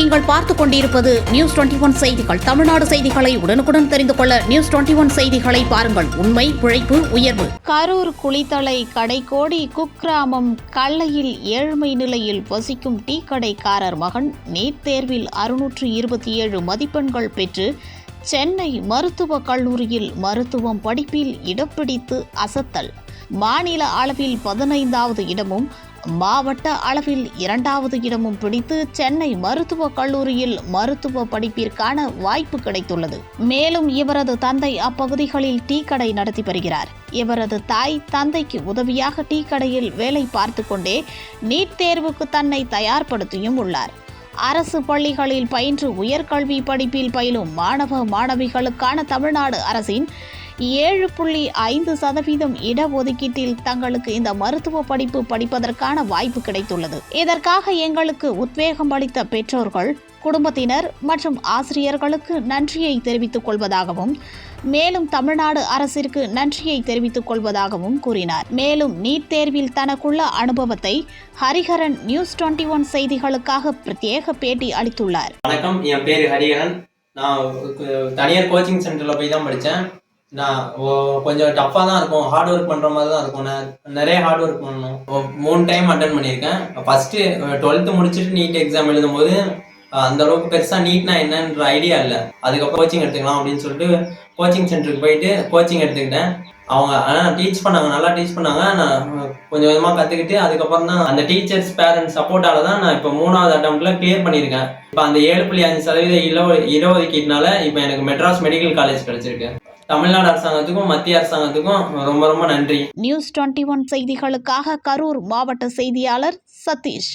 நீங்கள் பார்த்துக் கொண்டிருப்பது நியூஸ் 21 செய்திகள். தமிழ்நாடு செய்திகளை உடனுக்குடன் தெரிந்து கொள்ள நியூஸ் 21 செய்திகளை பாருங்கள். உண்மை, உழைப்பு, உயர்வு. கரூர் குளித்தலை கடைக்கோடி குக்கிராமம் கல்லையில் ஏழ்மை நிலையில் வசிக்கும் டீ கடைக்காரர் மகன் நீட் தேர்வில் 627 மதிப்பெண்கள் பெற்று சென்னை மருத்துவக் கல்லூரியில் மருத்துவம் படிப்பில் இடம் பிடித்து அசத்தல். மாநில அளவில் 15வது இடமும் மாவட்ட அளவில் 2வது இடமும் பிடித்து சென்னை மருத்துவக் கல்லூரியில் மருத்துவ படிப்பிற்கான வாய்ப்பு கிடைத்துள்ளது. மேலும் இவரது தந்தை அப்பகுதிகளில் டீ கடை நடத்தி வருகிறார். இவரது தாய் தந்தைக்கு உதவியாக டீ கடையில் வேலை பார்த்து கொண்டே நீட் தேர்வுக்கு தன்னை தயார்படுத்தியும் உள்ளார். அரசு பள்ளிகளில் பயின்று உயர்கல்வி படிப்பில் பயிலும் மாணவ மாணவிகளுக்கான தமிழ்நாடு அரசின் 7.5% இடஒதுக்கீட்டில் தங்களுக்கு இந்த மருத்துவ படிப்பு படிப்பதற்கான வாய்ப்பு கிடைத்துள்ளது. இதற்காக எங்களுக்கு உத்வேகம் அளித்த பெற்றோர்கள், குடும்பத்தினர் மற்றும் ஆசிரியர்களுக்கு நன்றியை தெரிவித்துக் கொள்வதாகவும் மேலும் தமிழ்நாடு அரசிற்கு நன்றியை தெரிவித்துக் கொள்வதாகவும் கூறினார். மேலும் நீட் தேர்வில் தனக்குள்ள அனுபவத்தை ஹரிஹரன் நியூஸ் 21 செய்திகளுக்காக பிரத்யேக பேட்டி அளித்துள்ளார். வணக்கம், என் பேரு ஹரிஹரன். நான் தனியார் கோச்சிங் சென்டர்ல போய் தான் படித்தேன். நான் கொஞ்சம் டஃப்பாக தான் இருக்கும், ஹார்ட் ஒர்க் பண்ணுற மாதிரி தான் இருக்கும். நான் நிறைய ஹார்ட் ஒர்க் பண்ணணும். 3 டைம் அட்டன் பண்ணியிருக்கேன். ஃபஸ்ட்டு 12th முடிச்சுட்டு நீட் எக்ஸாம் எழுதும் போது அந்த அளவுக்கு பெருசாக நீட்னா என்னன்ற ஐடியா இல்லை. அதுக்கப்புறம் கோச்சிங் எடுத்துக்கலாம் அப்படின்னு சொல்லிட்டு கோச்சிங் சென்டருக்கு போயிட்டு கோச்சிங் எடுத்துக்கிட்டேன். அவங்க டீச் பண்ணாங்க, நல்லா டீச் பண்ணாங்க. நான் கொஞ்சம் கொஞ்சமாக கற்றுக்கிட்டு அதுக்கப்புறம் தான் அந்த டீச்சர்ஸ் பேரண்ட்ஸ் சப்போர்ட்டால தான் நான் இப்போ 3வது அட்டம்ப்ட்ல கிளியர் பண்ணியிருக்கேன். இப்போ அந்த 7.5% இடஒதுக்கீட்டினால இப்போ எனக்கு மெட்ராஸ் மெடிக்கல் காலேஜ் கிடைச்சிருக்கு. தமிழ்நாடு அரசாங்கத்துக்கும் மத்திய அரசாங்கத்துக்கும் ரொம்ப ரொம்ப நன்றி. நியூஸ் 21 செய்திகளுக்காக கரூர் மாவட்ட செய்தியாளர் சதீஷ்.